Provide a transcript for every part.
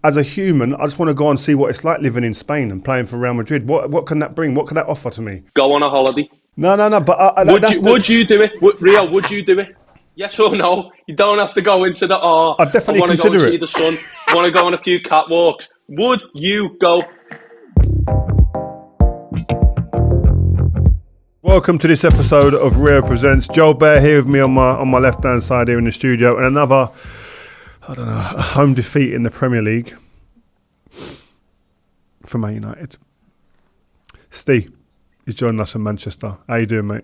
as a human, I just want to go and see what it's like living in Spain and playing for Real Madrid. What can that bring? What can that offer to me? Go on a holiday. No. But would you do it? Rio, would you do it? Yes or no? You don't have to go into the, I'd definitely I want to go and consider see it. the sun. I want to go on a few catwalks. Would you go? Welcome to this episode of Rio Presents. Joel Bear here with me on my left-hand side here in the studio, and another, a home defeat in the Premier League for Man United. Steve is joining us in Manchester. How you doing, mate?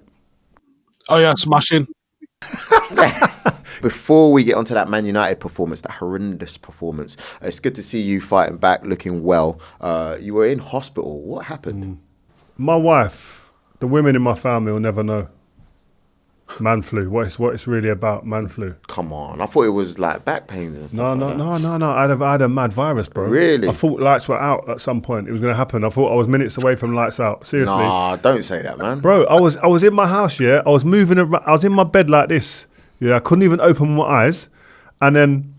Oh yeah, smashing. Before we get onto that Man United performance, that horrendous performance, it's good to see you fighting back, looking well. You were in hospital. What happened? My wife, the women in my family will never know. Man flu. What it's really about, man flu. Come on. I thought it was like back pains and stuff. No. I had a mad virus, bro. Really? I thought lights were out at some point. It was going to happen. I thought I was minutes away from lights out. Seriously. Nah, don't say that, man. Bro, I was in my house, yeah. I was moving around. I was in my bed like this. Yeah, I couldn't even open my eyes. And then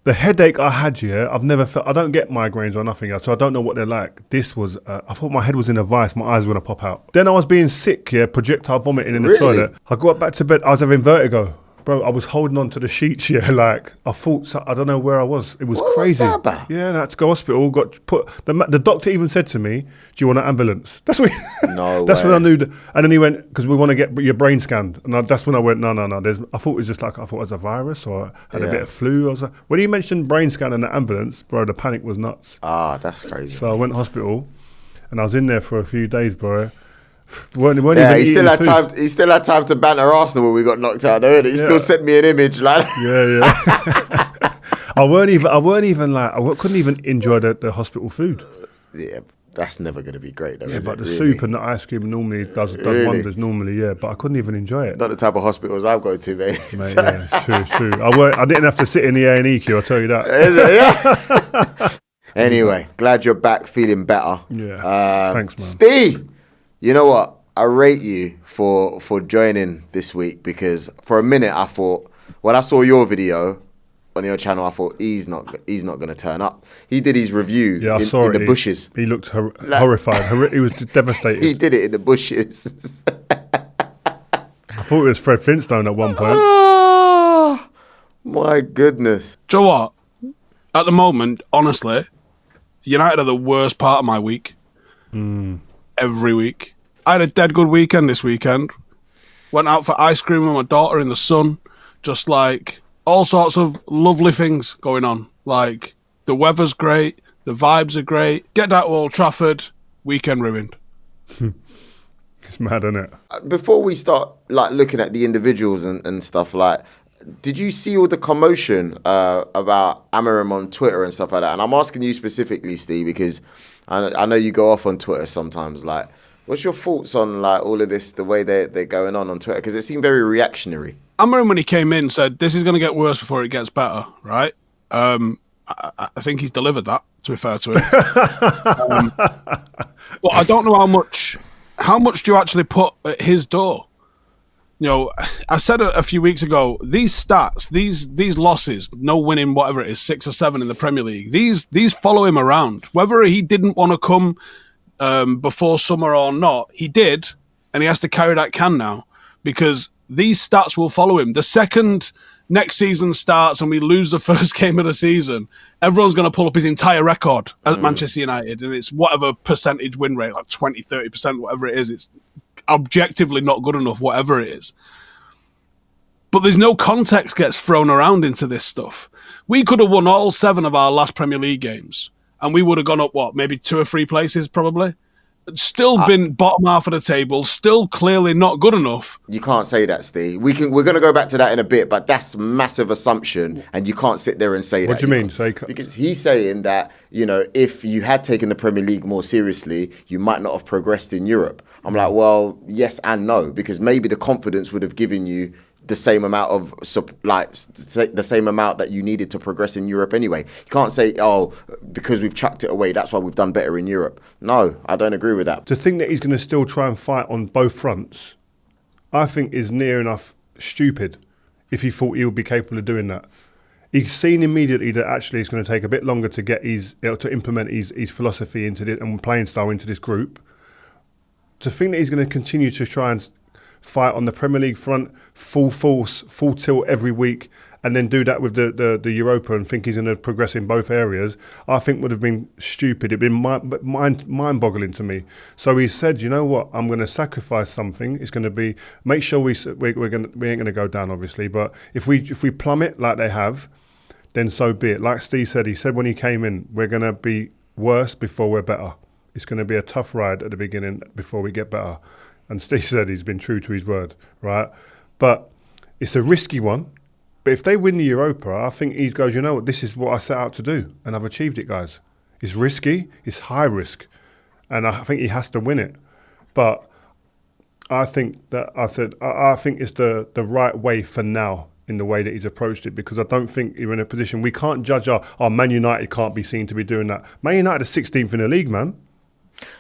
the headache I had, yeah, I've never felt. I don't get migraines or nothing else, so I don't know what they're like. This was, I thought my head was in a vice, my eyes were going to pop out. Then I was being sick, yeah, projectile vomiting in the toilet. I got back to bed, I was having vertigo. Bro, I was holding on to the sheets, yeah, like, I thought, I don't know where I was. It was what crazy. Was that about? Yeah, I had to go to hospital, got put, the doctor even said to me, do you want an ambulance? That's what. No That's way. when I knew, and then he went, because we want to get your brain scanned. And that's when I went, no. I thought it was just like, I thought it was a virus or I had a bit of flu. I was like, when he mentioned brain scan and the ambulance, bro, the panic was nuts. Ah, that's crazy. So I went to hospital and I was in there for a few days, bro. He still had time. He still had time to banter Arsenal when we got knocked out. Though, he still sent me an image, like. Yeah. I weren't even like, I couldn't even enjoy the hospital food. Yeah, that's never going to be great, though. Yeah, but the really? soup and the ice cream normally does wonders. Normally, yeah, but I couldn't even enjoy it. Not the type of hospitals I've gone to, mate. Yeah, true. I didn't have to sit in the A&E queue. I'll tell you that. Yeah. Anyway, glad you're back, feeling better. Yeah, thanks, man. Steve. You know what? I rate you for joining this week because for a minute I thought when I saw your video on your channel, I thought he's not going to turn up. He did his review in the bushes. He looked horrified. He was devastated. He did it in the bushes. I thought it was Fred Flintstone at one point. Oh, my goodness. Do you know what? At the moment, honestly, United are the worst part of my week. Every week. I had a dead good weekend this weekend. Went out for ice cream with my daughter in the sun. Just like all sorts of lovely things going on. Like the weather's great. The vibes are great. Get down to Old Trafford. Weekend ruined. It's mad, isn't it? Before we start like looking at the individuals and stuff, like, did you see all the commotion about Amorim on Twitter and stuff like that? And I'm asking you specifically, Steve, because I know you go off on Twitter sometimes. Like, what's your thoughts on like all of this, the way they're going on Twitter? Because it seemed very reactionary. Amorim, when he came in, said this is going to get worse before it gets better, right? I think he's delivered that, to be fair to him. But I don't know how much do you actually put at his door? You know, I said a few weeks ago, these stats, these losses, no winning, whatever it is, 6 or 7 in the Premier League, these follow him around. Whether he didn't want to come before summer or not, he did, and he has to carry that can now because these stats will follow him. The second next season starts and we lose the first game of the season, everyone's going to pull up his entire record at Manchester United, and it's whatever percentage win rate, like 20, 30%, whatever it is. It's objectively not good enough, whatever it is. But there's no context gets thrown around into this stuff. We could have won all 7 of our last Premier League games, and we would have gone up, maybe 2 or 3 places, probably. Still been bottom half of the table, still clearly not good enough. You can't say that, Steve. We're going to go back to that in a bit, but that's a massive assumption, and you can't sit there and say that. What do you mean? Because he's saying that, you know, if you had taken the Premier League more seriously, you might not have progressed in Europe. I'm like, well, yes and no, because maybe the confidence would have given you the same amount of the same amount that you needed to progress in Europe anyway. You can't say, oh, because we've chucked it away, that's why we've done better in Europe. No, I don't agree with that. To think that he's going to still try and fight on both fronts, I think is near enough stupid if he thought he would be capable of doing that. he's seen immediately that actually it's going to take a bit longer to get to implement his philosophy into this and playing style into this group. To think that he's going to continue to try and fight on the Premier League front, full force, full tilt every week, and then do that with the Europa and think he's going to progress in both areas, I think would have been stupid. It'd been mind-boggling to me. So he said, you know what, I'm going to sacrifice something. It's going to be, make sure we ain't going to go down, obviously, but if we plummet like they have, then so be it. Like Steve said, he said when he came in, we're going to be worse before we're better. It's going to be a tough ride at the beginning before we get better. And Steve said he's been true to his word, right? But it's a risky one. But if they win the Europa, I think he goes, you know what, this is what I set out to do, and I've achieved it, guys. It's risky, it's high risk, and I think he has to win it. But I think it's the right way for now in the way that he's approached it, because I don't think you're in a position, we can't judge Man United can't be seen to be doing that. Man United are 16th in the league, man.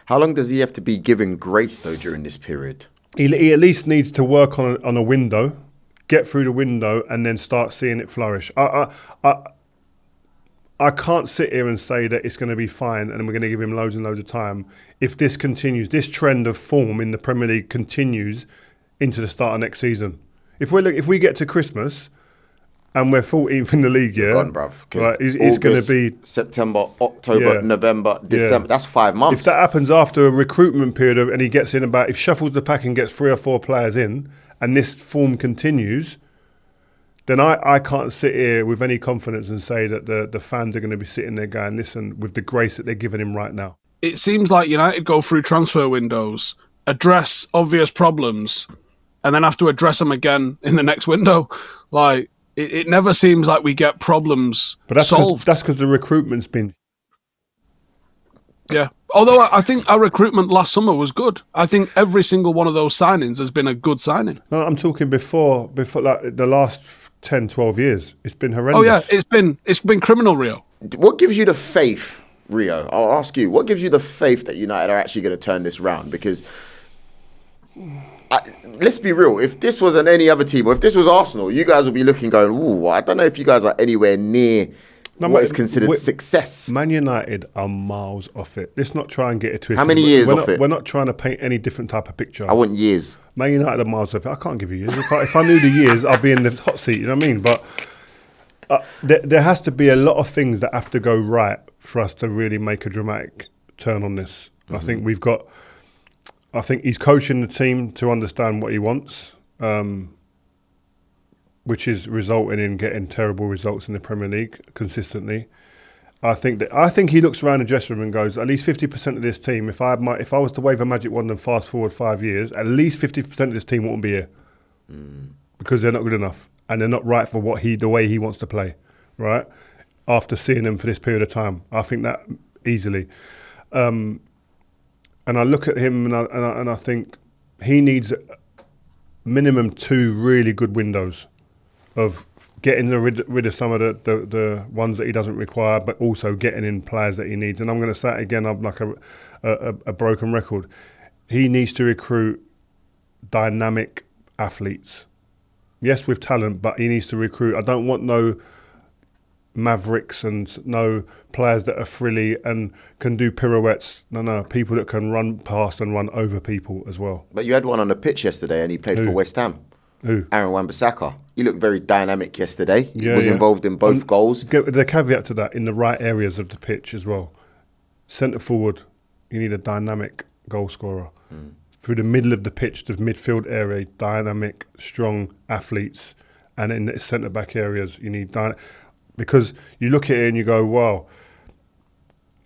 How long does he have to be given grace, though, during this period? He at least needs to work on a window, get through the window, and then start seeing it flourish. I can't sit here and say that it's going to be fine and we're going to give him loads and loads of time. If this continues, this trend of form in the Premier League continues into the start of next season. If we get to Christmas and we're 14th in the league, You're gone, bruv. Right, it's going to be September, October, November, December. That's 5 months. If that happens after a recruitment period and he gets in if shuffles the pack and gets 3 or 4 players in, and this form continues, then I can't sit here with any confidence and say that the fans are going to be sitting there going, listen, with the grace that they're giving him right now. It seems like United go through transfer windows, address obvious problems, and then have to address them again in the next window. Like, it never seems like we get problems solved. That's because the recruitment's been... Yeah. Although I think our recruitment last summer was good. I think every single one of those signings has been a good signing. No, I'm talking before like the last 10, 12 years. It's been horrendous. Oh yeah, it's been criminal, Rio. What gives you the faith, Rio? I'll ask you, what gives you the faith that United are actually going to turn this round? Because let's be real, if this wasn't any other team, or if this was Arsenal, you guys would be looking going, ooh, I don't know if you guys are anywhere near what is considered success. Man United are miles off it. Let's not try and get it twisted. How many years off it? We're not trying to paint any different type of picture. I want years. Man United are miles off it. I can't give you years. If I knew the years, I'd be in the hot seat, you know what I mean? But there has to be a lot of things that have to go right for us to really make a dramatic turn on this. Mm-hmm. I think he's coaching the team to understand what he wants, which is resulting in getting terrible results in the Premier League consistently. I think he looks around the dressing room and goes, at least 50% of this team, if I was to wave a magic wand and fast forward 5 years, at least 50% of this team won't be here. Because they're not good enough and they're not right for the way he wants to play, right? After seeing them for this period of time. I think that easily. And I look at him and I think he needs minimum 2 really good windows of getting rid of some of the ones that he doesn't require, but also getting in players that he needs. And I'm going to say it again, I'm like a broken record. He needs to recruit dynamic athletes. Yes, with talent, but he needs to recruit. I don't want no mavericks and no players that are frilly and can do pirouettes. No, people that can run past and run over people as well. But you had one on the pitch yesterday and he played for West Ham. Who? Aaron Wan-Bissaka. He looked very dynamic yesterday. He was involved in both goals. The caveat to that, in the right areas of the pitch as well. Centre forward, you need a dynamic goal scorer. Through the middle of the pitch, the midfield area, dynamic, strong athletes. And in the centre back areas, you need because you look at it and you go, wow,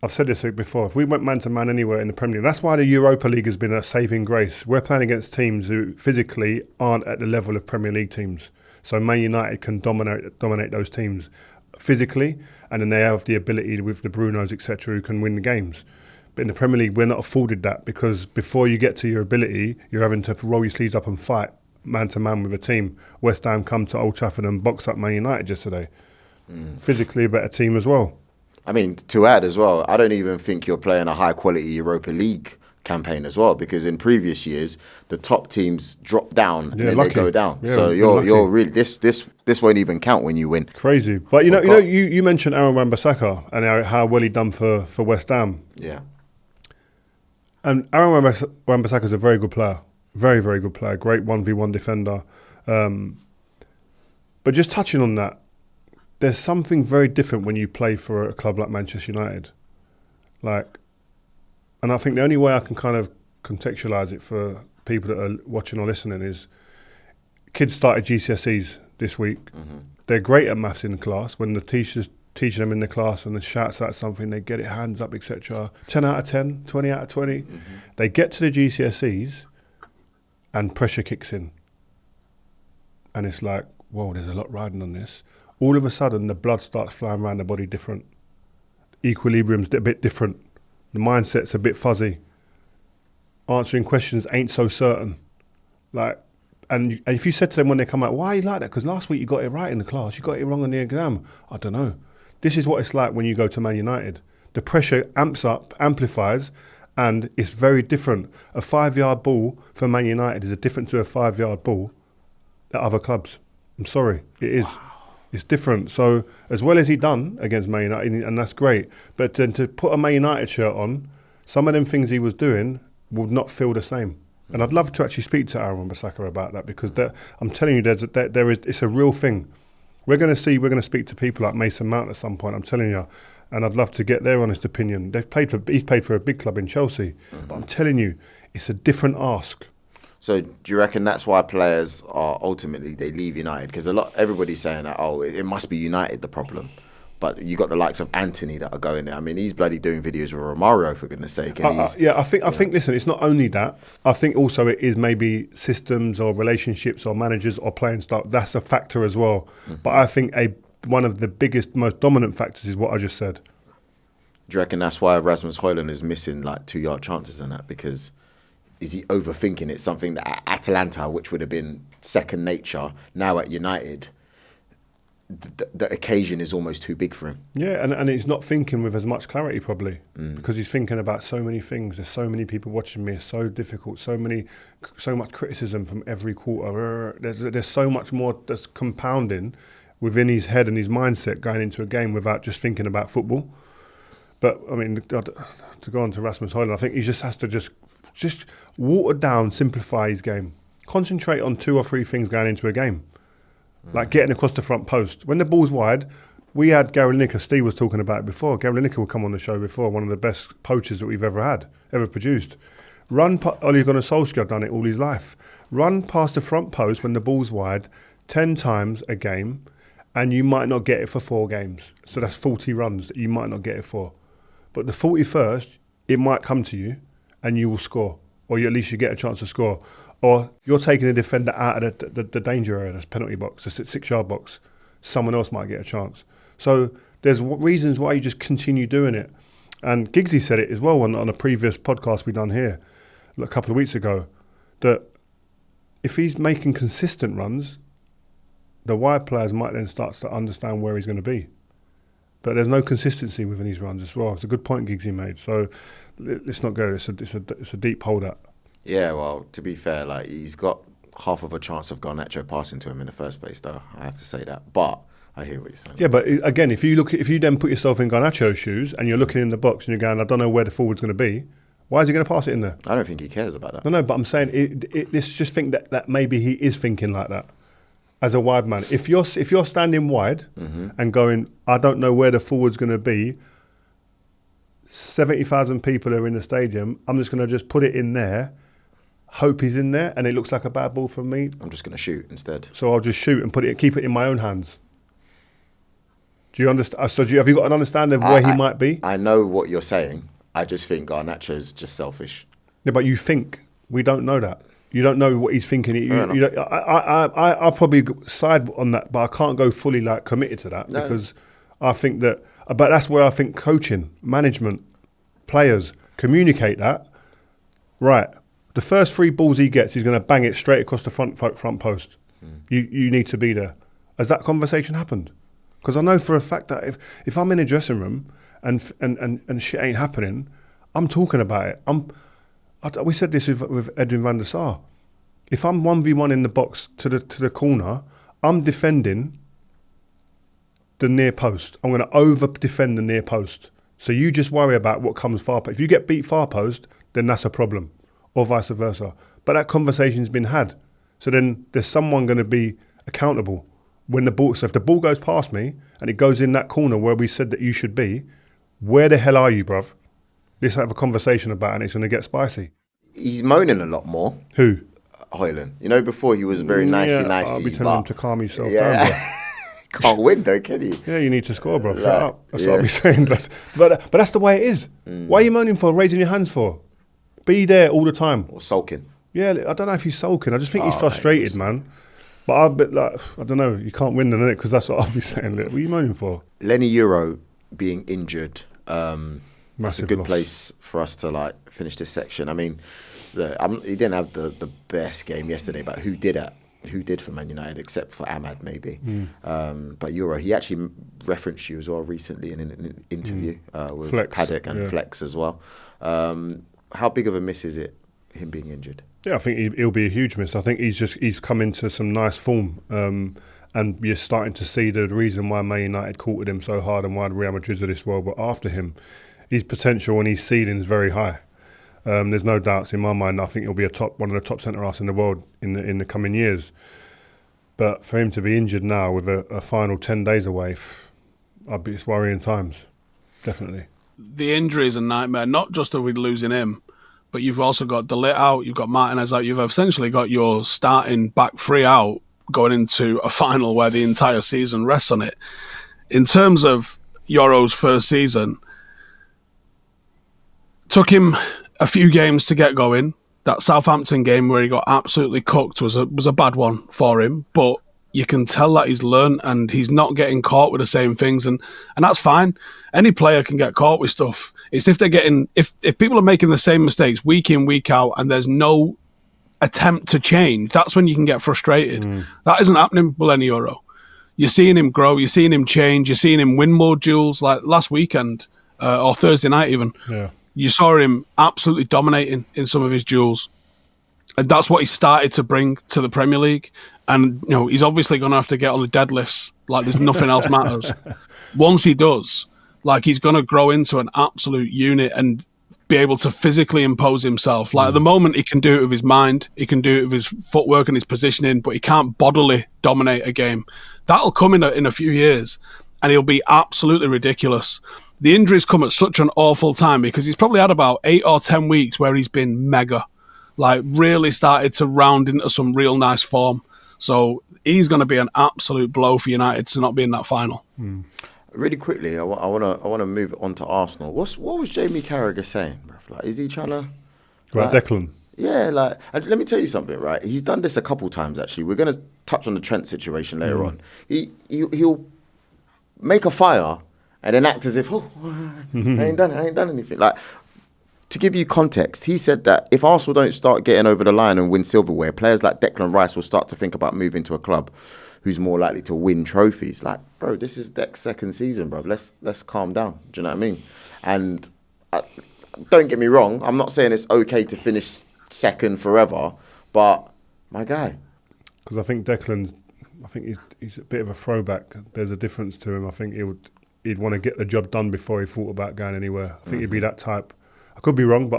I've said this before, if we went man-to-man anywhere in the Premier League, that's why the Europa League has been a saving grace. We're playing against teams who physically aren't at the level of Premier League teams. So Man United can dominate those teams physically, and then they have the ability with the Brunos, etc., who can win the games. But in the Premier League, we're not afforded that, because before you get to your ability, you're having to roll your sleeves up and fight man-to-man with a team. West Ham come to Old Trafford and box up Man United yesterday. Physically a better team as well. I mean, to add as well, I don't even think you're playing a high-quality Europa League campaign as well, because in previous years the top teams drop down and then lucky. they go down. Yeah, So lucky. you're really this won't even count when you win. Crazy. But you mentioned Aaron Wan-Bissaka and how well he done for West Ham. Yeah. And Aaron Wan-Bissaka is a very good player. Very, very good player. Great 1v1 defender. But just touching on that, there's something very different when you play for a club like Manchester United. And I think the only way I can kind of contextualise it for people that are watching or listening is kids started GCSEs this week. Mm-hmm. They're great at maths in class. When the teacher's teaching them in the class and the shouts out something, they get it, hands up, etc. 10 out of 10, 20 out of 20. Mm-hmm. They get to the GCSEs and pressure kicks in. And it's like, whoa, there's a lot riding on this. All of a sudden, the blood starts flying around the body different. Equilibrium's a bit different. The mindset's a bit fuzzy. Answering questions ain't so certain. And if you said to them when they come out, why are you like that? Because last week you got it right in the class, you got it wrong on the exam. I don't know. This is what it's like when you go to Man United. The pressure amps up, amplifies, and it's very different. A 5-yard ball for Man United is different to a 5-yard ball at other clubs. I'm sorry, it is. Wow. It's different. So as well as he done against Man United, and that's great, but then to put a Man United shirt on, some of them things he was doing would not feel the same. And I'd love to actually speak to Aaron Wan-Bissaka about that, because I'm telling you, it's a real thing. We're going to speak to people like Mason Mount at some point, I'm telling you, and I'd love to get their honest opinion. He's played for a big club in Chelsea, but I'm telling you, it's a different ask. So do you reckon that's why players are ultimately, they leave United? Because everybody's saying that, it must be United the problem. But you got the likes of Anthony that are going there. I mean, he's bloody doing videos with Romario, for goodness sake. And I think. Listen, it's not only that. I think also it is maybe systems or relationships or managers or playing style. That's a factor as well. Mm-hmm. But I think one of the biggest, most dominant factors is what I just said. Do you reckon that's why Rasmus Hojlund is missing 2-yard chances and that? Because is he overthinking it? Something that at Atalanta, which would have been second nature, now at United, the occasion is almost too big for him. Yeah, and he's not thinking with as much clarity probably, because he's thinking about so many things. There's so many people watching me. It's so difficult. So much criticism from every quarter. There's so much more that's compounding within his head and his mindset going into a game without just thinking about football. But I mean, to go on to Rasmus Hojlund, I think he just has to just water down, simplify his game, concentrate on 2 or 3 things going into a game. Like getting across the front post. When the ball's wide, we had Gary Lineker, Steve was talking about it before. Gary Lineker will come on the show before, one of the best poachers that we've ever produced. Ole Gunnar Solskjaer done it all his life. Run past the front post when the ball's wide 10 times a game, and you might not get it for 4 games. So that's 40 runs that you might not get it for. But the 41st, it might come to you, and you will score. Or at least you get a chance to score. Or you're taking the defender out of the danger area, that's penalty box, the 6-yard box. Someone else might get a chance. So there's reasons why you just continue doing it. And Giggsy said it as well on a previous podcast we done here a couple of weeks ago, that if he's making consistent runs, the wide players might then start to understand where he's going to be. But there's no consistency within his runs as well. It's a good point Giggsy made. So let's not go. It's a deep hole that. Yeah, well, to be fair, he's got half of a chance of Garnacho passing to him in the first place, though. I have to say that. But I hear what you're saying. Yeah, but again, if you then put yourself in Garnacho's shoes and you're looking in the box and you're going, I don't know where the forward's going to be, why is he going to pass it in there? I don't think he cares about that. No, but I'm saying let's just think that maybe he is thinking like that as a wide man. If you're standing wide and going, I don't know where the forward's going to be, 70,000 people are in the stadium, I'm just going to just put it in there, hope he's in there, and it looks like a bad ball for me. I'm just going to shoot instead. So I'll just shoot and keep it in my own hands. Do you understand? So have you got an understanding of where he might be? I know what you're saying. I just think Garnacho's just selfish. Yeah, but you think. We don't know that. You don't know what he's thinking. I'll probably side on that, but I can't go fully committed to that because I think that. But that's where I think coaching, management, players communicate that. Right. The first 3 balls he gets, he's going to bang it straight across the front post. You need to be there. Has that conversation happened? Because I know for a fact that if I'm in a dressing room and shit ain't happening, I'm talking about it. We said this with Edwin van der Sar. If I'm 1v1 in the box to the corner, I'm defending the near post. I'm going to over-defend the near post. So you just worry about what comes far post. If you get beat far post, then that's a problem, or vice versa. But that conversation's been had. So then there's someone going to be accountable. So if the ball goes past me and it goes in that corner where we said that you should be, where the hell are you, bruv? Let's have a conversation about it and it's going to get spicy. He's moaning a lot more. Who? Hojlund. You know, before he was very nicey. I'll be telling him to calm yourself down, bro. Can't win though, can he? Yeah, you need to score, bro. Shut up. That's what I'll be saying. But that's the way it is. Why are you moaning for? Raising your hands for? Be there all the time. Or sulking. Yeah, I don't know if he's sulking. I just think he's frustrated, man. But I don't know. You can't win, innit? Because that's what I'll be saying. What are you moaning for? Lenny Euro being injured. That's a good loss. place for us to finish this section. I mean, he didn't have the best game yesterday, but who did it? Who did for Man United except for Ahmad maybe? But Euro, he actually referenced you as well recently in an interview with Flex, Paddock and Flex as well. How big of a miss is it, him being injured? Yeah, I think he'll be a huge miss. I think he's come into some nice form, and you're starting to see the reason why Man United courted him so hard and why the Real Madrid of this world were after him. His potential and his ceiling is very high. There's no doubts in my mind. I think he'll be one of the top centre-halves in the world in the coming years. But for him to be injured now with a final 10 days away, it's worrying times, definitely. The injury is a nightmare, not just with losing him, but you've also got De Ligt out, you've got Martinez out, you've essentially got your starting back three out going into a final where the entire season rests on it. In terms of Euro's first season, took him a few games to get going. That Southampton game where he got absolutely cooked was a bad one for him, but you can tell that he's learned and he's not getting caught with the same things, and that's fine. Any player can get caught with stuff. It's if people are making the same mistakes week in, week out, and there's no attempt to change, that's when you can get frustrated. That isn't happening with any Euro. You're seeing him grow, you're seeing him change, you're seeing him win more duels, like last weekend or Thursday night even. Yeah. You saw him absolutely dominating in some of his duels. And that's what he started to bring to the Premier League. And, he's obviously going to have to get on the deadlifts like there's nothing else matters. Once he does, he's going to grow into an absolute unit and be able to physically impose himself. At the moment, he can do it with his mind. He can do it with his footwork and his positioning, but he can't bodily dominate a game. That'll come in a few years, and he'll be absolutely ridiculous. The injuries come at such an awful time because he's probably had about 8 or 10 weeks where he's been mega, really started to round into some real nice form. So he's going to be an absolute blow for United to not be in that final. Really quickly, I want to move on to Arsenal. What was Jamie Carragher saying? Is he trying to... Declan. Yeah, and let me tell you something, right? He's done this a couple times, actually. We're going to touch on the Trent situation later on. He'll make a fire and then act as if, I ain't done anything. To give you context, he said that if Arsenal don't start getting over the line and win silverware, players like Declan Rice will start to think about moving to a club who's more likely to win trophies. Bro, this is Dec's second season, bro. Let's calm down. Do you know what I mean? And don't get me wrong, I'm not saying it's okay to finish second forever, but my guy. Because I think he's a bit of a throwback. There's a difference to him. I think he'd want to get the job done before he thought about going anywhere. I think he'd be that type. I could be wrong, but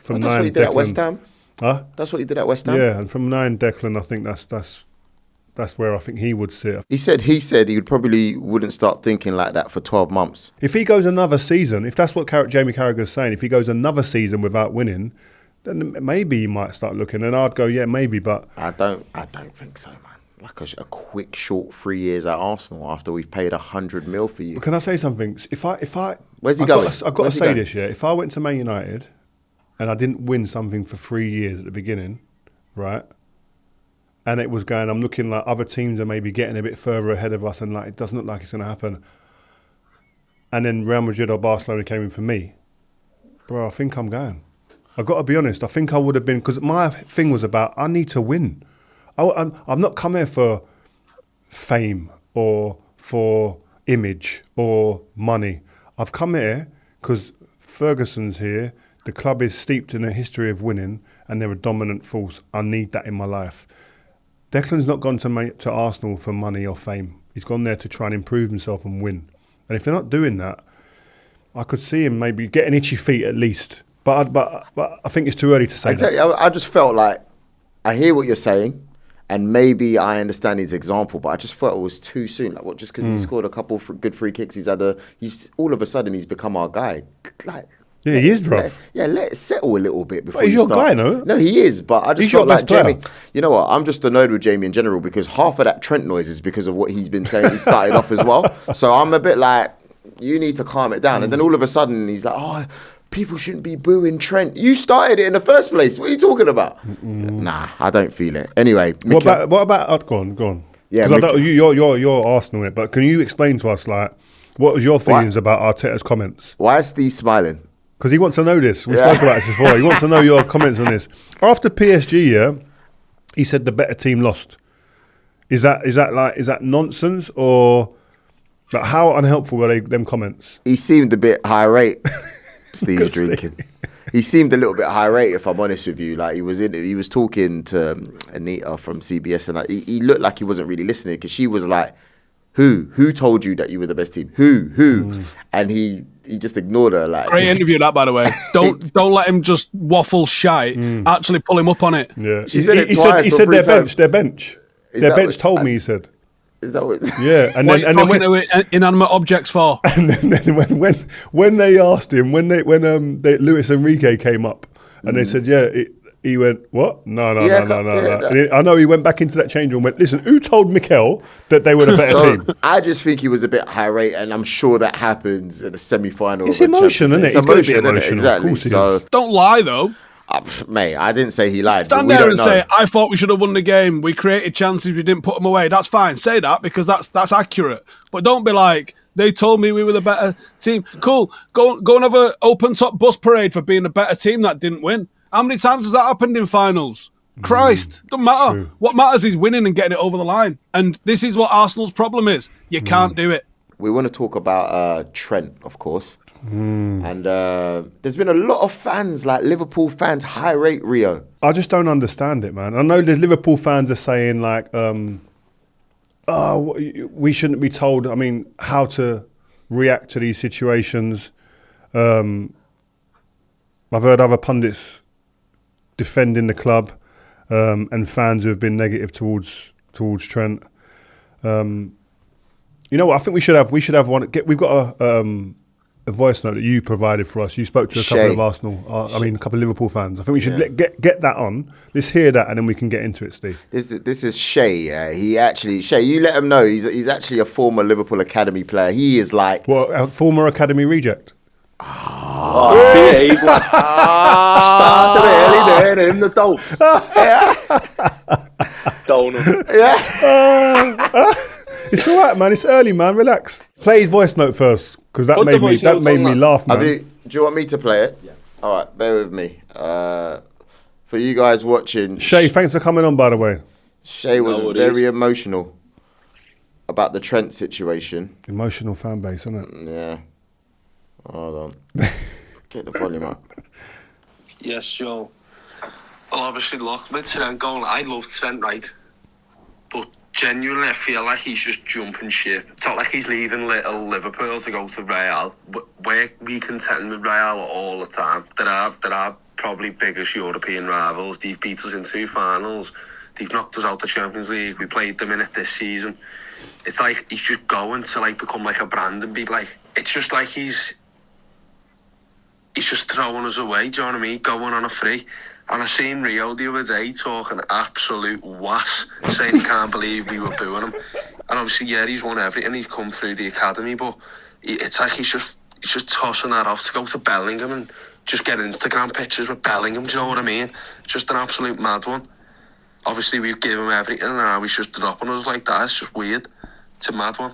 that's what he did at West Ham. Huh? That's what he did at West Ham. Yeah, and from 9 Declan, I think that's where I think he would sit. He said he would probably wouldn't start thinking like that for 12 months. If he goes another season, if that's what Jamie Carragher is saying, if he goes another season without winning, then maybe he might start looking. And I'd go, yeah, maybe, but I don't think so, man. A quick short 3 years at Arsenal after we've paid 100 mil for you. But can I say something? If I where's he going? I've got to say this, yeah. If I went to Man United and I didn't win something for 3 years at the beginning, right? And it was going, I'm looking like other teams are maybe getting a bit further ahead of us, and it doesn't look like it's going to happen. And then Real Madrid or Barcelona came in for me, bro. I think I'm going. I've got to be honest. I think I would have been, because my thing was about I need to win. I'm not come here for fame or for image or money. I've come here because Ferguson's here, The club is steeped in a history of winning and they're a dominant force. I need that in my life. Declan's not gone to Arsenal for money or fame. He's gone there to try and improve himself and win. And if they're not doing that, I could see him maybe getting itchy feet at least. But I think it's too early to say that. I just felt like, I hear what you're saying, and maybe I understand his example, but I just felt it was too soon. Like, what? Just because he scored a couple good free kicks, he's all of a sudden he's become our guy. Like, yeah, he is, bro. Let it settle a little bit before he's you your start. guy, no? No, he is, but I just He's felt your like best Jamie. player. You know what? I'm just annoyed with Jamie in general because half of that Trent noise is because of what he's been saying. He started off as well, so I'm a bit like, you need to calm it down. And then all of a sudden he's like, oh, people shouldn't be booing Trent. You started it in the first place. What are you talking about? Nah, I don't feel it. Anyway, What about? Go on. Yeah, because you're Arsenal in it, but can you explain to us like what was your feelings about Arteta's comments? Why is Steve smiling? Because he wants to know this. We spoke about this before. He wants to know your comments on this. After PSG, yeah, he said the better team lost. Is that nonsense or like how unhelpful were them comments? He seemed a bit high rate. Steve's drinking. He seemed a little bit high rate, if I'm honest with you. Like he was talking to Anita from CBS, and he looked like he wasn't really listening because she was like, "Who told you that you were the best team? Who?" And he just ignored her. Like, great interview that, by the way. Don't let him just waffle shite. Actually, pull him up on it. Yeah, she said it twice. He said their bench. Their bench told what, me. He said. Is that what? Yeah, and what then to inanimate objects for. And then when they asked him Luis Enrique came up and they said he went what? No. And I know he went back into that change room and went, listen, who told Mikel that they were the better team? I just think he was a bit high rate, and I'm sure that happens in the semi-final. It's emotion, isn't it? It's emotion, isn't it? Exactly. So don't lie though. Mate, I didn't say he lied. Stand there and say, I thought we should have won the game. We created chances, we didn't put them away. That's fine. Say that because that's accurate. But don't be like, they told me we were the better team. Cool. Go and have an open top bus parade for being a better team that didn't win. How many times has that happened in finals? Christ, doesn't matter. True. What matters is winning and getting it over the line. And this is what Arsenal's problem is. You can't do it. We want to talk about Trent, of course. And there's been a lot of fans, like Liverpool fans, high rate Rio. I just don't understand it, man. I know the Liverpool fans are saying like, we shouldn't be told, how to react to these situations. I've heard other pundits defending the club and fans who have been negative towards Trent. You know what? I think we should have one. We've got a voice note that you provided for us. You spoke to a couple of Arsenal, a couple of Liverpool fans. I think we should get that on. Let's hear that, and then we can get into it, Steve. This is Shea. Shea, you let him know he's actually a former Liverpool academy player. He is like a former academy reject. Behave. Started early there in the dope. Donut. It's all right, man. It's early, man. Relax. Play his voice note first, because that made me laugh, man. Do you want me to play it? Yeah. All right, bear with me. For you guys watching, Shea, thanks for coming on, by the way. Shea was very emotional about the Trent situation. Emotional fan base, isn't it? Yeah. Hold on. Get the volume up. Yes, Joe. Well, obviously, look, with Trent going, I love Trent, right? But genuinely, I feel like he's just jumping ship. It's not like he's leaving little Liverpool to go to Real. We contend with Real all the time. They're our probably biggest European rivals. They've beat us in 2 finals. They've knocked us out the Champions League. We played them in it this season. It's like he's just going to become like a brand and be like, it's just like he's just throwing us away, do you know what I mean? Going on a free. And I seen Rio the other day talking absolute was, saying he can't believe we were booing him. And obviously, he's won everything. He's come through the academy, but it's like he's just tossing that off to go to Bellingham and just get Instagram pictures with Bellingham, do you know what I mean? Just an absolute mad one. Obviously, we give him everything and now he's just dropping us like that. It's just weird. It's a mad one.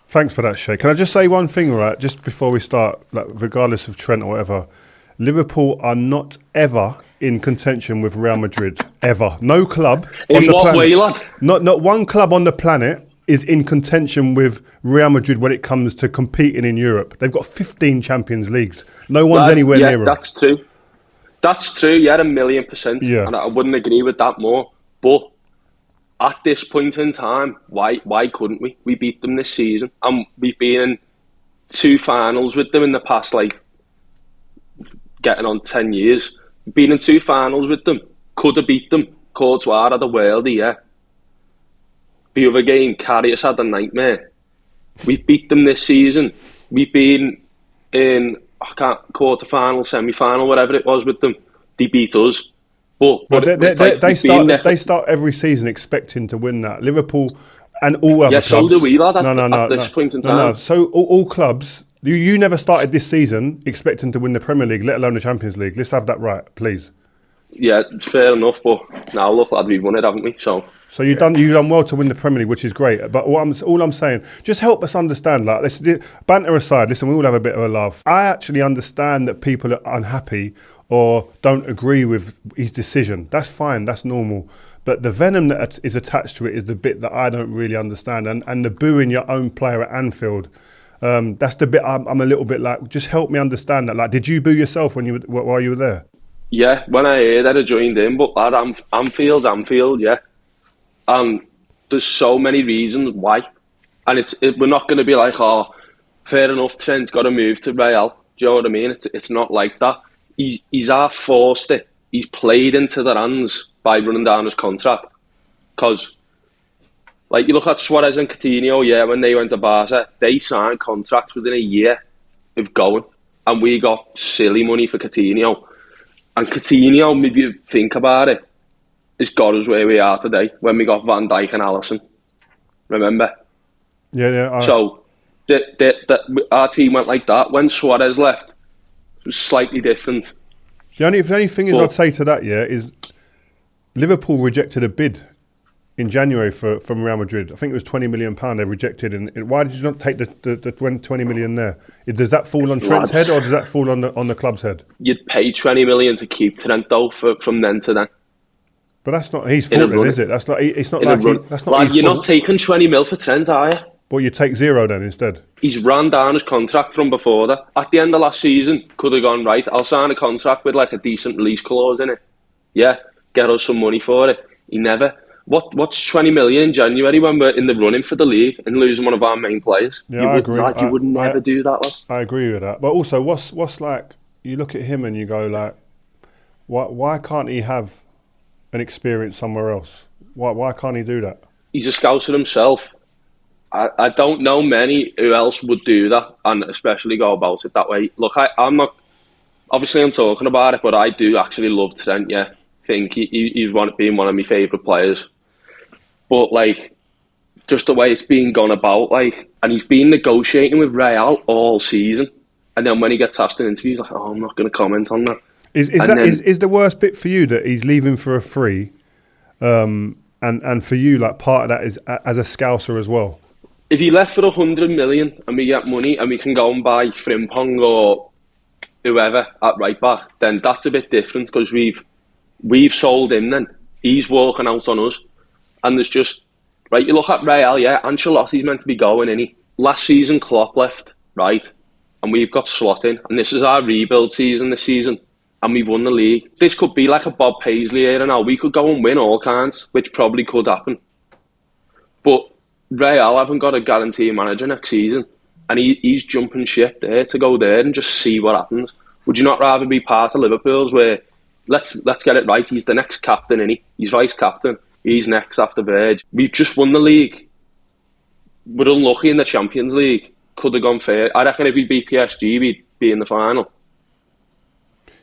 Thanks for that, Shea. Can I just say one thing, right? Just before we start, regardless of Trent or whatever, Liverpool are not ever in contention with Real Madrid. Ever. No club. In what way, lad? Not one club on the planet is in contention with Real Madrid when it comes to competing in Europe. They've got 15 Champions Leagues. No one's anywhere near them. That's true. That's true, yeah, 1,000,000%. Yeah. And I wouldn't agree with that more. But at this point in time, why couldn't we? We beat them this season. And we've been in 2 finals with them in the past, like, getting on 10 years. We've been in 2 finals with them. Could have beat them. Courtois had a worldie, yeah. The other game, Karius had a nightmare. We beat them this season. We've been in quarter-final, semi-final, whatever it was with them. They beat us. But they start every season expecting to win that. Liverpool and all other clubs. So do we, lad, at this point in time. No. So all clubs, you never started this season expecting to win the Premier League, let alone the Champions League. Let's have that right, please. Yeah, fair enough, but now look, lad, we've won it, haven't we? So you've done well to win the Premier League, which is great. But all I'm saying, just help us understand. Like, banter aside, listen, we all have a bit of a laugh. I actually understand that people are unhappy or don't agree with his decision. That's fine. That's normal. But the venom that is attached to it is the bit that I don't really understand. And the booing your own player at Anfield, that's the bit I'm a little bit like. Just help me understand that. Like, did you boo yourself while you were there? Yeah, when I heard that, I joined in, but lad, Anfield, yeah. And there's so many reasons why. And we're not going to be like, oh, fair enough, Trent's got to move to Real. Do you know what I mean? It's not like that. He's forced it. He's played into their hands by running down his contract. Because, like, you look at Suarez and Coutinho, yeah, when they went to Barca, they signed contracts within a year of going. And we got silly money for Coutinho. And Coutinho, if you think about it, has got us where we are today when we got Van Dijk and Alisson. Remember? Yeah. So, our team went like that. When Suarez left, it was slightly different. The only thing I'd say to that, yeah, is Liverpool rejected a bid in January from Real Madrid. I think it was £20 million they rejected. And why did you not take the 20 million there? Does that fall on Trent's head or does that fall on the club's head? You'd pay 20 million to keep Trent though from then to then. But that's not his fault, then, is it? That's not. It's not like that's not. Like, you're not taking 20 mil for Trent, are you? Well, you take 0 then instead. He's ran down his contract from before that. At the end of last season, could have gone, right, I'll sign a contract with like a decent release clause in it. Yeah, get us some money for it. He never. What's 20 million in January when we're in the running for the league and losing one of our main players? Yeah, I agree. You would never do that, lad. I agree with that. But also, what's like, you look at him and you go like, why can't he have an experience somewhere else? Why can't he do that? He's a scouser himself. I don't know many who else would do that and especially go about it that way. Look, I'm not... Obviously, I'm talking about it, but I do actually love Trent, yeah. I think he's been one of my favourite players. But, like, just the way it's been gone about, like... And he's been negotiating with Real all season. And then when he gets asked in interviews, like, oh, I'm not going to comment on that. Is the worst bit for you that he's leaving for a free, and for you, like, part of that is as a scouser as well? If he left for 100 million and we get money and we can go and buy Frimpong or whoever at right back, then that's a bit different because we've sold him then. He's walking out on us. And there's just, right, you look at Real, yeah, Ancelotti's meant to be going, innit? Last season, Klopp left, right? And we've got slot in. And this is our rebuild season this season. And we've won the league. This could be like a Bob Paisley era now. We could go and win all kinds, which probably could happen. But Real haven't got a guarantee manager next season. And he's jumping ship there to go there and just see what happens. Would you not rather be part of Liverpool's where, let's get it right, he's the next captain, innit? He's vice captain. He's next after Verge. We've just won the league. We're unlucky in the Champions League. Could have gone fair. I reckon if we beat PSG, we'd be in the final.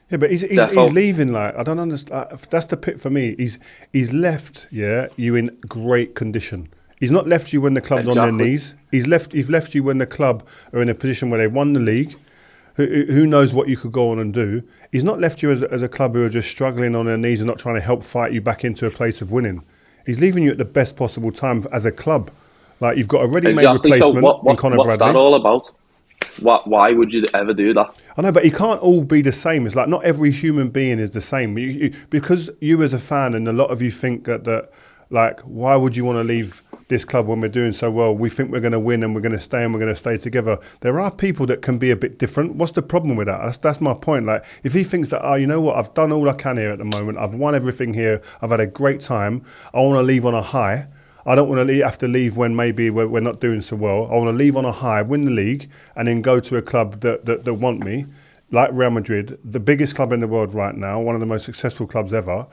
Yeah, but he's leaving, like, I don't understand. That's the pit for me. He's left, yeah, you in great condition. He's not left you when the club's on their knees. He's left you when the club are in a position where they've won the league. Who knows what you could go on and do. He's not left you as a club who are just struggling on their knees and not trying to help fight you back into a place of winning. He's leaving you at the best possible time as a club. Like, you've got a ready-made replacement in Conor Bradley. What's that all about? Why would you ever do that? I know, but he can't all be the same. It's like not every human being is the same. Because you as a fan and a lot of you think that like, why would you want to leave this club when we're doing so well. We think we're going to win and we're going to stay and we're going to stay together. There are people that can be a bit different. What's the problem with that? That's my point. Like, if he thinks that, oh, you know what, I've done all I can here at the moment. I've won everything here. I've had a great time. I want to leave on a high. I don't want to have to leave when maybe we're not doing so well. I want to leave on a high, win the league, and then go to a club that want me, like Real Madrid, the biggest club in the world right now, one of the most successful clubs ever,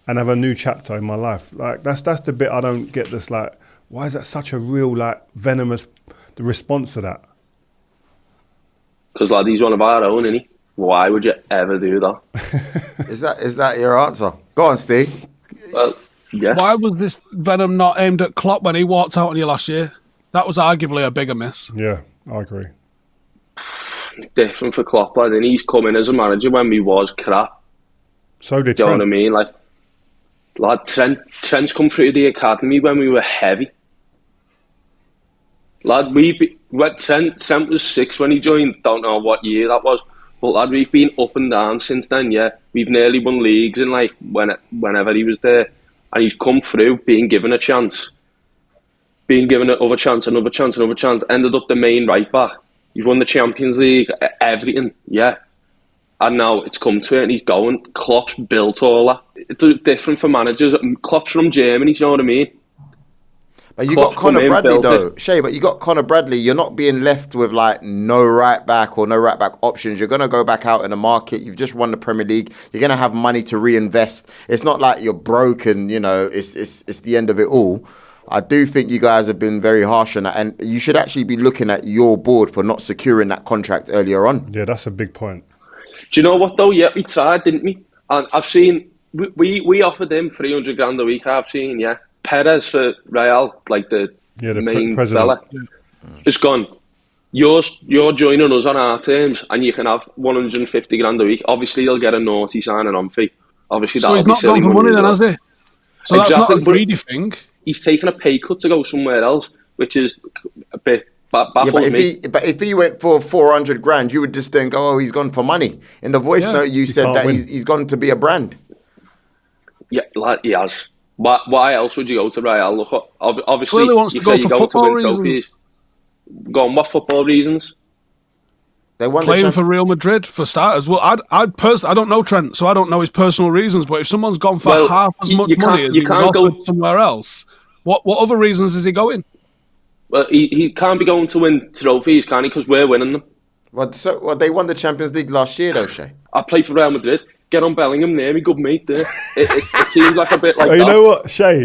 and have a new chapter in my life. Like, that's the bit I don't get. This, like, why is that such a real, like, venomous response to that? Because, lad, he's one of our own, isn't he? Why would you ever do that? Is that your answer? Go on, Steve. Well, yeah. Why was this venom not aimed at Klopp when he walked out on you last year? That was arguably a bigger miss. Yeah, I agree. Different for Klopp, lad, and he's come in as a manager when we was crap. So did Do you know Trent. what I mean? Like, lad, Trent's come through the academy when we were heavy. Lad, Trent was 6 when he joined. Don't know what year that was. But, lad, we've been up and down since then, yeah. We've nearly won leagues in, like, whenever he was there. And he's come through, being given a chance. Being given another chance, another chance, another chance. Ended up the main right back. He's won the Champions League, everything, yeah. And now it's come to it and he's going. Klopp's built all that. It's different for managers. Klopp's from Germany, do you know what I mean? But you Klopp's got Conor come in, Bradley built though, it. Shea. But you got Conor Bradley. You're not being left with like no right back or no right back options. You're gonna go back out in the market. You've just won the Premier League. You're gonna have money to reinvest. It's not like you're broken. You know, it's the end of it all. I do think you guys have been very harsh on that, and you should actually be looking at your board for not securing that contract earlier on. Yeah, that's a big point. Do you know what though? Yeah, we tried, didn't we? And I've seen, we offered him 300 grand a week, I've seen, yeah. Perez for Real, like the main president. fella, it's gone. You're joining us on our terms and you can have 150 grand a week. Obviously, you'll get a naughty signing on fee. Obviously, So that'll he's be not silly gone for money then, has he? So that's not a Exactly, but greedy thing. he's taken a pay cut to go somewhere else, which is a bit Yeah, baffles me. but if he went for 400 grand, you would just then go, "Oh, he's gone for money." In the voice note, you said can't that win. he's gone to be a brand. Yeah, like he has. Why else would you go to Real? Look, obviously, Clearly wants to you go say for you go to football win reasons. trophies. Go on, what football reasons? They won Playing for Real Madrid for starters. Well, I'd personally, I don't know Trent, so I don't know his personal reasons. But if someone's gone for Well, half as much you money can't- as you he was can't offered go- somewhere else, what other reasons is he going? Well, he can't be going to win trophies, can he? Because we're winning them. Well, they won the Champions League last year, though, Shea. I play for Real Madrid. Get on Bellingham there, my good mate there. It seems like a bit like Oh, you that. know what, Shea.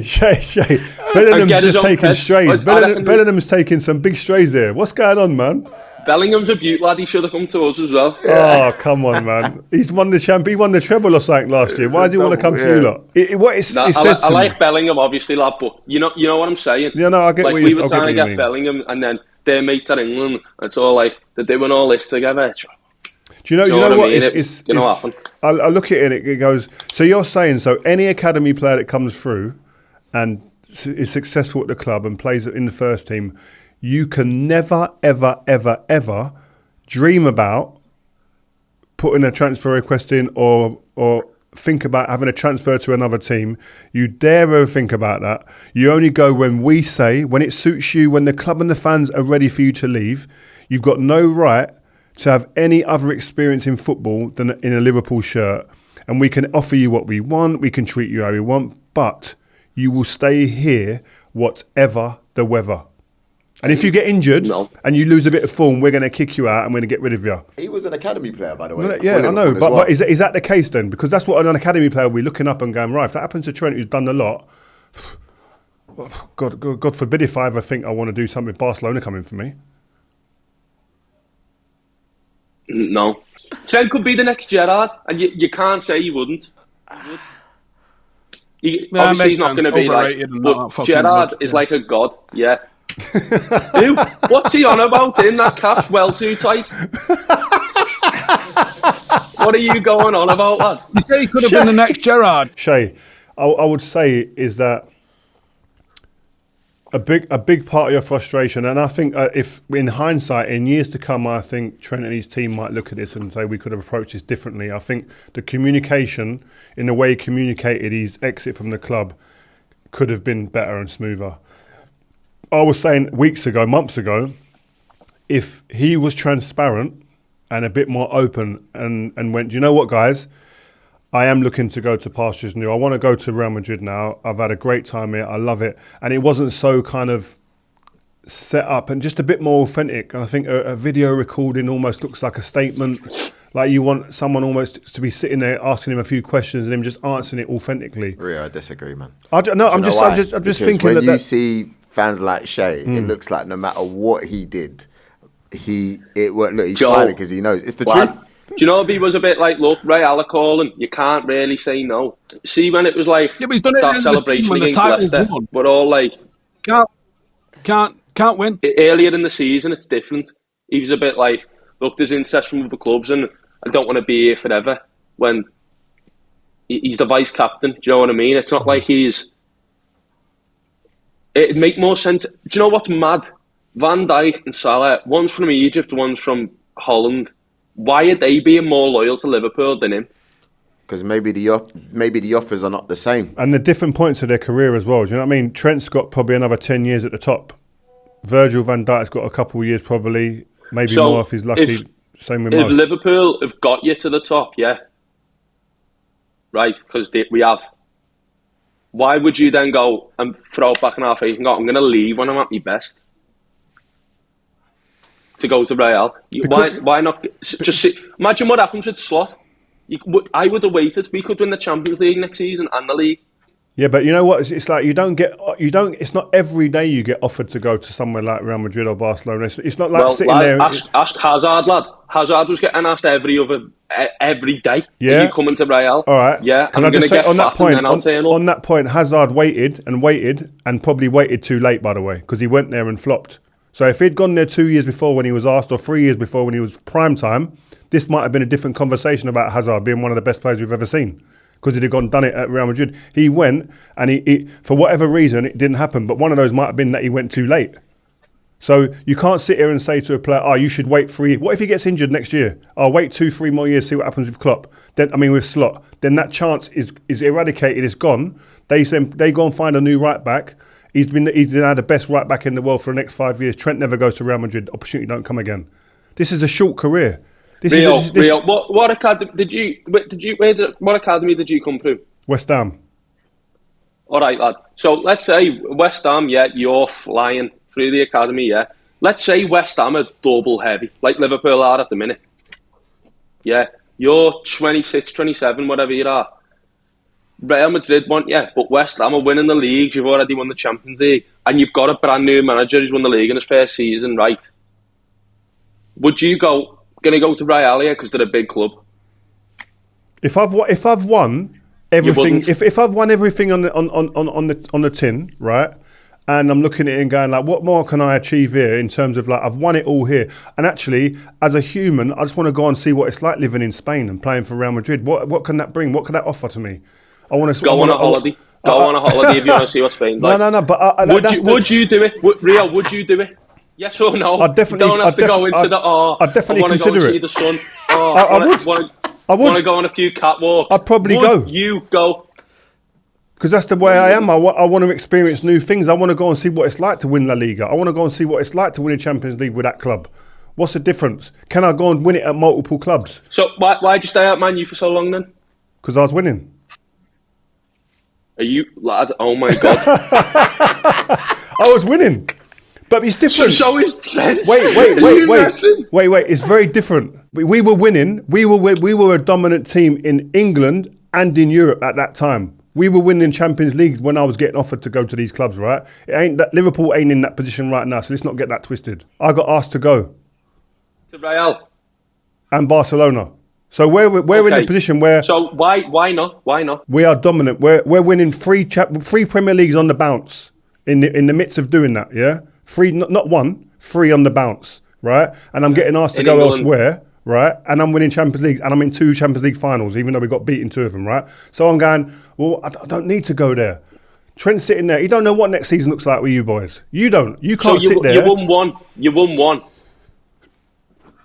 Bellingham's get his just own taking pet. strays. I reckon- Bellingham's taking some big strays here. What's going on, man? Bellingham's a beaut, lad. He should have come to us as well. Oh, come on, man. He won the treble or something last year. Why does he want to come to you lot? No, I like Bellingham, obviously, lad, but you know what I'm saying? Yeah, no, I get like, what we you were I get trying what to you get mean. Bellingham, and then their mates are England. And it's all like, they're doing all this together. Do you know what I what? mean? It's gonna happen. I look at it and it goes, so you're saying, so any academy player that comes through and is successful at the club and plays in the first team, you can never, ever, ever, ever dream about putting a transfer request in or think about having a transfer to another team. You dare ever think about that. You only go when we say, when it suits you, when the club and the fans are ready for you to leave. You've got no right to have any other experience in football than in a Liverpool shirt. And we can offer you what we want, we can treat you how we want, but you will stay here whatever the weather. And if you get injured and you lose a bit of form, we're going to kick you out and we're going to get rid of you. He was an academy player, by the way. Yeah, I know. Liverpool as But, well. but is that the case then? Because that's what an academy player will be looking up and going, right, if that happens to Trent, who's done a lot, God forbid if I ever think I want to do something with Barcelona coming for me. No. Trent could be the next Gerrard, and you can't say he wouldn't. Obviously, he's not going to be like... But Gerrard is like a god, yeah. Who? What's he on about in that cap's well too tight? What are you going on about, lad? You say he could have been the next Gerrard. Shea, I would say is that a big part of your frustration, and I think if in hindsight, in years to come, I think Trent and his team might look at this and say we could have approached this differently. I think the communication, in the way he communicated his exit from the club, could have been better and smoother. I was saying weeks ago, months ago, if he was transparent and a bit more open and went, do you know what, guys? I am looking to go to pastures new. I want to go to Real Madrid now. I've had a great time here. I love it. And it wasn't so kind of set up and just a bit more authentic. And I think a video recording almost looks like a statement. Like you want someone almost to be sitting there asking him a few questions and him just answering it authentically. Ria, I disagree, man. I'm just thinking when that you see fans like Shea, it looks like no matter what he did, he's smiling because he knows it's the truth. Do you know if he was a bit like, look, Real are calling, you can't really say no. See, when it was like Yeah, but he's done it that in celebration when the against title's Leicester, won. we're all like, Can't win. earlier in the season, it's different. He was a bit like, look, there's interest from other clubs and I don't want to be here forever. When he's the vice captain, do you know what I mean? It's not like it'd make more sense. Do you know what's mad? Van Dijk and Salah, one's from Egypt, one's from Holland. Why are they being more loyal to Liverpool than him? Because maybe the offers are not the same. and the different points of their career as well. Do you know what I mean? Trent's got probably another 10 years at the top. Virgil van Dijk's got a couple of years probably, maybe So more if he's lucky. Same with If Mo. Liverpool have got you to the top, yeah, right, because we have. Why would you then go and throw it back in our face and go, I'm going to leave when I'm at my best? To go to Real. Why not just see? Imagine what happens with Slot. I would have waited. We could win the Champions League next season and the league. Yeah, but you know what? It's like it's not every day you get offered to go to somewhere like Real Madrid or Barcelona. It's not like sitting there. Ask Hazard, lad. Hazard was getting asked every day. Yeah. Are you coming to Real? All right. Yeah. Can I'm I going to just say get on fat that point? and then I'll turn up. On that point, Hazard waited and probably waited too late, by the way, because he went there and flopped. So if he'd gone there 2 years before when he was asked, or 3 years before when he was prime time, this might have been a different conversation about Hazard being one of the best players we've ever seen. Because he'd have done it at Real Madrid. He went and he for whatever reason it didn't happen. But one of those might have been that he went too late. So you can't sit here and say to a player, "Oh, you should wait 3 years." What if he gets injured next year? "Oh, wait 2-3 more years, see what happens with Klopp." With Slot. Then that chance is eradicated. It's gone. They go and find a new right back. He's now the best right back in the world for the next 5 years. Trent never goes to Real Madrid. Opportunity don't come again. This is a short career. Rio, what academy did you what academy did you come through? West Ham. All right, lad. So let's say West Ham, yeah, you're flying through the academy, yeah. Let's say West Ham are double heavy, like Liverpool are at the minute. Yeah, you're 26, 27, whatever you are. Real Madrid want you, but West Ham are winning the league. You've already won the Champions League, and you've got a brand new manager who's won the league in his first season, right? Would you going to go to Real here because they're a big club? If I've won everything, if I've won everything on the tin, right, and I'm looking at it and going like, what more can I achieve here in terms of like I've won it all here, and actually as a human, I just want to go and see what it's like living in Spain and playing for Real Madrid. What can that bring? What can that offer to me? I want to go on a holiday. Go on a holiday if you want to see what Spain's like. No. But would you do it, Rio? Would you do it? Yes or no? I'd definitely. You don't have to go into I'd definitely I want to go and see the sun. I would. I want to go on a few catwalks. I'd probably would go. You go. Because that's the way I am. I want to experience new things. I want to go and see what it's like to win La Liga. I want to go and see what it's like to win a Champions League with that club. What's the difference? Can I go and win it at multiple clubs? So why'd you stay at Man U for so long then? Because I was winning. Are you, lad? Oh my God. I was winning. But it's different. So is Trent. Wait. It's very different. We were winning. We were a dominant team in England and in Europe at that time. We were winning Champions Leagues when I was getting offered to go to these clubs, right? Liverpool ain't in that position right now, so let's not get that twisted. I got asked to go. To Real. And Barcelona. So we're in a position where. So why not? Why not? We are dominant. We're winning three Premier Leagues on the bounce in the midst of doing that. Yeah, three, not one, three on the bounce, right? And I'm getting asked to go elsewhere, right? And I'm winning Champions Leagues, and I'm in 2 Champions League finals, even though we got beaten 2 of them, right? So I'm going, well, I don't need to go there. Trent's sitting there. He don't know what next season looks like with you boys. You don't. You can't sit there. You won one. You won one.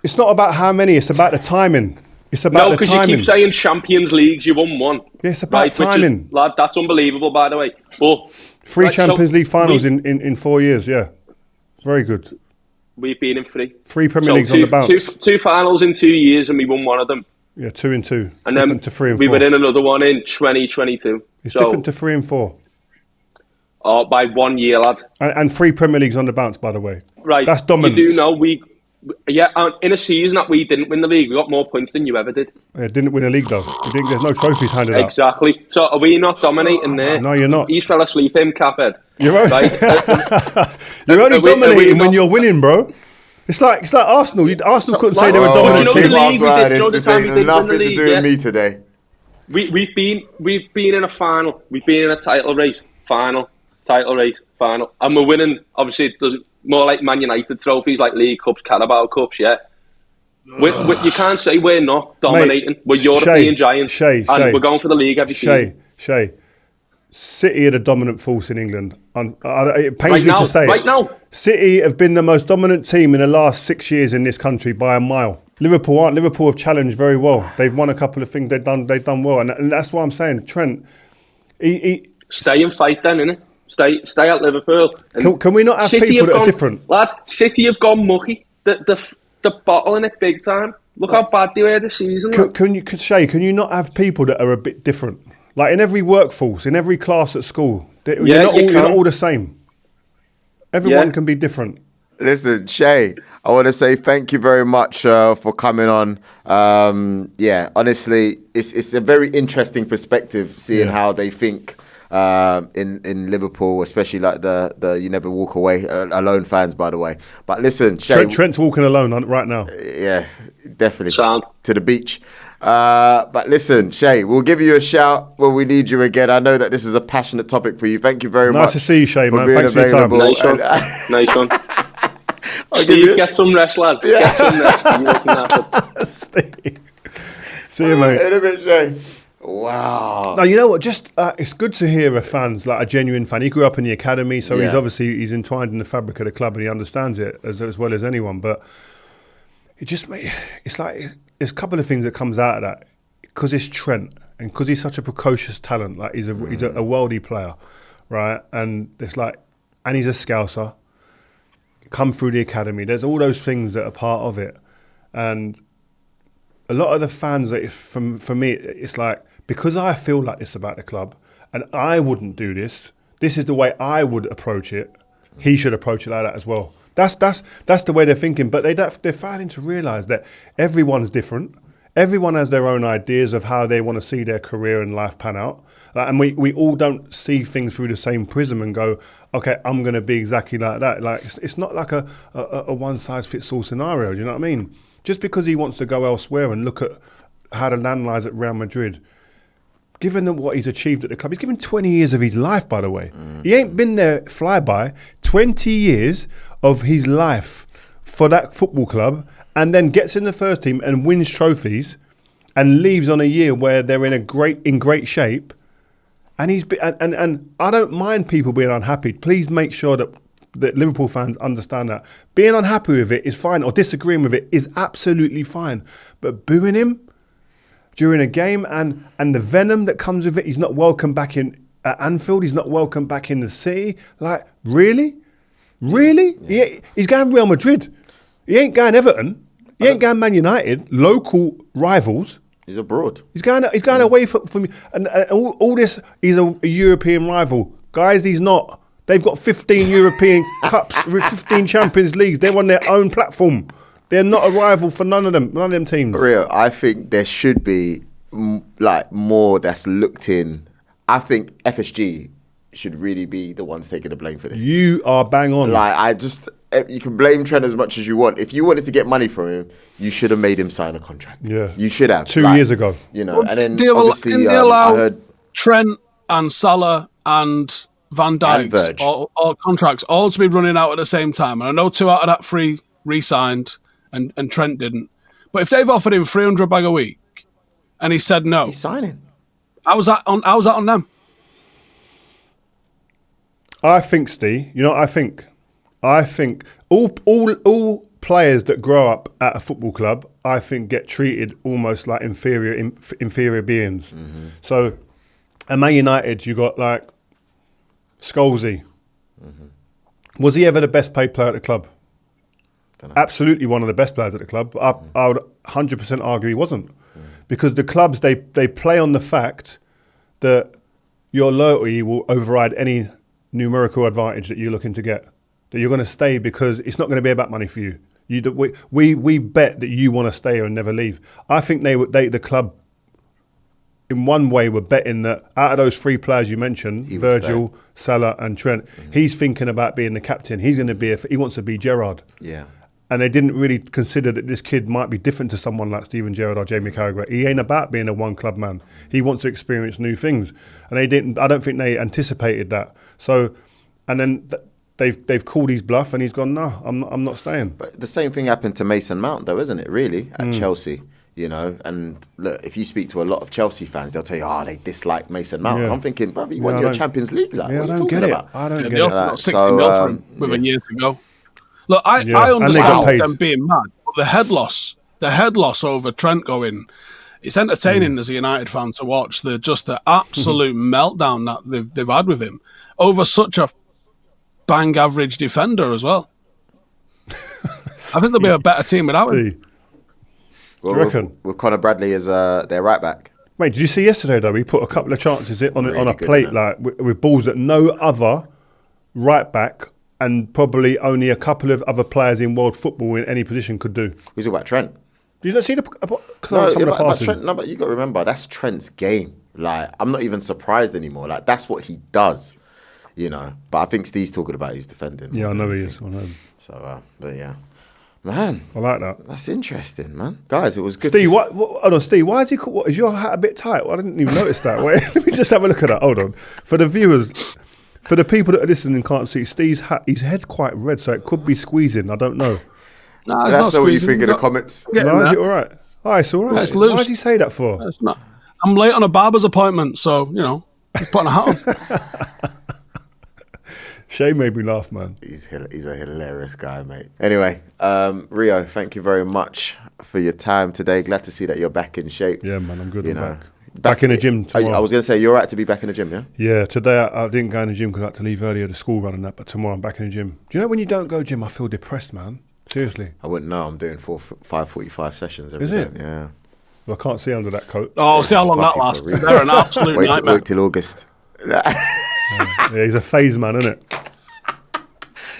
It's not about how many. It's about the timing. It's about the timing. No, because you keep saying Champions Leagues, you won one. Yeah, it's about timing. Lad, that's unbelievable, by the way. But 3 Champions League finals in 4 years, yeah. Very good. We've been in 3. 3 Premier Leagues on the bounce. Two finals in 2 years, and we won one of them. Yeah, 2 and 2. And different then to 3 and we 4. were in another one in 2022. It's different to 3 and 4. By 1 year, lad. And 3 Premier Leagues on the bounce, by the way. Right. That's dominance. You do know in a season that we didn't win the league, we got more points than you ever did. Didn't win a league though. There's no trophies handed out. Exactly. So are we not dominating there? No, you're not. You fell asleep, Caphead. You're only, Right? you're only dominating when you're winning, bro. It's like Arsenal. Arsenal couldn't say they were dominant. You know, this ain't nothing to do with me today. We've been in a final. We've been in a title race. Final. And we're winning, obviously, more like Man United trophies, like League Cups, Carabao Cups, yeah. You can't say we're not dominating. Mate, we're European giants. And we're going for the league every season. Shay, City are the dominant force in England. It pains me to say it. Right now. City have been the most dominant team in the last 6 years in this country by a mile. Liverpool aren't. Liverpool have challenged very well. They've won a couple of things. They've done well. And that's why I'm saying, Trent, stay and fight then, innit? Stay at Liverpool. Can we not have City people that are different? Lad, City have gone mucky. The bottling it big time. Look how bad they were this season. Shay, can you not have people that are a bit different? Like in every workforce, in every class at school, you're not all the same. Everyone can be different. Listen, Shay, I want to say thank you very much for coming on. Honestly, it's a very interesting perspective seeing how they think in Liverpool, especially like the you never walk away alone fans, by the way. But listen, Shay, Trent's walking alone right now. Yeah, definitely. Sound. To the beach. But listen, Shay, we'll give you a shout when we need you again. I know that this is a passionate topic for you. Thank you very much. Nice to see you, Shay, man. Thanks for your time. Nice one. Steve, get some rest, lads. Get some rest. Steve. See you, mate. In a bit, Shay. Wow. Now, you know what? Just it's good to hear a fan's like a genuine fan. He grew up in the academy, so he's entwined in the fabric of the club and he understands it as well as anyone. But it's like there's a couple of things that comes out of that because it's Trent and because he's such a precocious talent. Like he's a worldie player, right? And it's like, and he's a Scouser. Come through the academy. There's all those things that are part of it, and a lot of the fans that for me, it's like because I feel like this about the club, and I wouldn't do this. This is the way I would approach it. He should approach it like that as well. That's the way they're thinking. But they're failing to realise that everyone's different. Everyone has their own ideas of how they want to see their career and life pan out. And we all don't see things through the same prism and go, okay, I'm going to be exactly like that. Like it's not like a one-size-fits-all scenario. Do you know what I mean? Just because he wants to go elsewhere and look at how the land lies at Real Madrid, given what he's achieved at the club, he's given 20 years of his life, by the way. He ain't been there flyby. 20 years of his life for that football club, and then gets in the first team and wins trophies and leaves on a year where they're in great shape. And and I don't mind people being unhappy. Please make sure that Liverpool fans understand that. Being unhappy with it is fine, or disagreeing with it is absolutely fine. But booing him during a game and the venom that comes with it, he's not welcome back at Anfield, he's not welcome back in the city. Like, really? Really? Yeah. He's going Real Madrid. He ain't going Everton. He ain't going Man United, local rivals. He's abroad. He's going away from and all this. He's a European rival, guys. He's not. They've got 15 European Cups, 15 Champions Leagues. They're on their own platform. They're not a rival for none of them teams. Real, I think there should be like more that's looked in. I think FSG should really be the ones taking the blame for this. You are bang on. Like you can blame Trent as much as you want. If you wanted to get money from him, you should have made him sign a contract. Yeah, you should have 2 years ago. You know, and then obviously I heard Trent and Salah and Van Dijk all contracts all to be running out at the same time. And I know 2 out of that 3 re-signed, and Trent didn't. But if they've offered him 300 bag a week and he said no, he's signing. How was that on them? I think, Steve. You know what I think? I think all players that grow up at a football club, I think, get treated almost like inferior beings. Mm-hmm. So, at Man United, you got like Scholesy, Was he ever the best paid player at the club? Dunno. Absolutely one of the best players at the club. I would 100% argue he wasn't. Because the clubs, they play on the fact that your loyalty will override any numerical advantage that you're looking to get. That you're going to stay because it's not going to be about money for you. We bet that you want to stay here and never leave. I think the club, in one way, were betting that out of those 3 players you mentioned, Virgil, Salah and Trent, he's thinking about being the captain. He's going to be he wants to be Gerrard. Yeah. And they didn't really consider that this kid might be different to someone like Steven Gerrard or Jamie Carragher. He ain't about being a one-club man. He wants to experience new things. And I don't think they anticipated that. So, and then they've called his bluff and he's gone, no, I'm not staying. But the same thing happened to Mason Mount, though, isn't it, really, at Chelsea? You know, and look, if you speak to a lot of Chelsea fans, they'll tell you, they dislike Mason Mount. Yeah. I'm thinking, bruv, he won your Champions League. Like, what are you talking about? I don't get They it. got 60 mil for him with a year to go. Look, I And they got paid. understand them being mad, but the head loss over Trent going, it's entertaining as a United fan to watch the absolute meltdown that they've had with him over such a bang average defender as well. I think they'll be a better team without him. Well, Do you reckon? Well, Conor Bradley is their right back. Mate, did you see yesterday though? He put a couple of chances on Really a good, plate, isn't it? like with balls that no other right back and probably only a couple of other players in world football in any position could do. We talk about Trent. Did you not see some of the But passing? Trent, but you got to remember, that's Trent's game. Like, I'm not even surprised anymore. Like, that's what he does, you know. But I think Steve's talking about his defending. Yeah, I know he is. I know. So, but yeah. Man, I like that. that's interesting, man. Guys, it was good. Steve, hold on, Steve. Why is he? Is your hat a bit tight? Well, I didn't even notice that. Wait, let me just have a look at that. Hold on, for the viewers, for the people that are listening and can't see, Steve's hat. His head's quite red, so it could be squeezing. I don't know. Nah, it's That's not what you squeezing. think in the comments. No, is it all right? Oh, it's all right. It's loose. Why did you say that for? It's not. I'm late on a barber's appointment, so, you know, just putting a hat on. Shea made me laugh, man. He's a hilarious guy, mate. Anyway, Rio, thank you very much for your time today. Glad to see that you're back in shape. Yeah, man, I'm good. You I'm know, back in the gym tomorrow. I was going to say, you're right to be back in the gym, yeah? Yeah, today I didn't go in the gym because I had to leave earlier to school run and that, but tomorrow I'm back in the gym. Do you know when you don't go gym, I feel depressed, man? Seriously. I wouldn't know. I'm doing 5:45 sessions every Is day. it? Yeah. Well, I can't see under that coat. Oh, see how long that Puffy for lasts. real. They're an absolute nightmare. Wait till August. Yeah, he's a phase man, isn't it?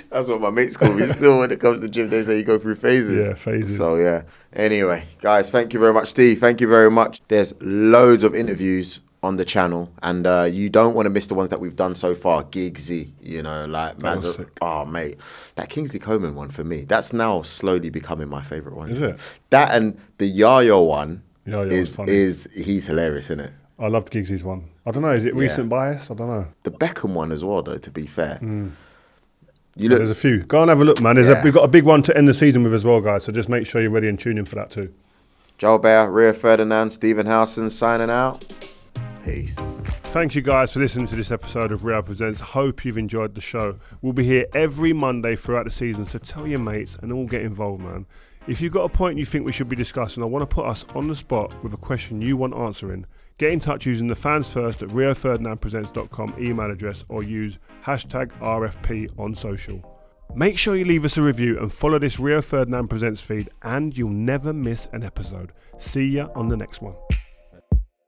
That's what my mates call me. Still, when it comes to gym, they say you go through phases. Yeah, phases. So, yeah. Anyway, guys, thank you very much, Steve. Thank you very much. There's loads of interviews on the channel, and you don't want to miss the ones that we've done so far. Giggsy, you know, like, That was sick. oh, mate. That Kingsley Coman one for me, that's now slowly becoming my favourite one. Is it? That and the Yaya one Yaya's funny. he's hilarious, isn't it? I loved Giggsy's one. I don't know, is it recent bias? I don't know. The Beckham one as well, though, to be fair. You There's look, a few. Go and have a look, man. We've got a big one to end the season with as well, guys, so just make sure you're ready and tune in for that too. Joel Beya, Rio Ferdinand, Stephen Howson signing out. Peace. Thank you guys for listening to this episode of Real Presents. Hope you've enjoyed the show. We'll be here every Monday throughout the season, so tell your mates and all get involved, man. If you've got a point you think we should be discussing or want to put us on the spot with a question you want answering, get in touch using the fans first at rioferdinandpresents.com email address or use hashtag RFP on social. Make sure you leave us a review and follow this Rio Ferdinand Presents feed and you'll never miss an episode. See ya on the next one.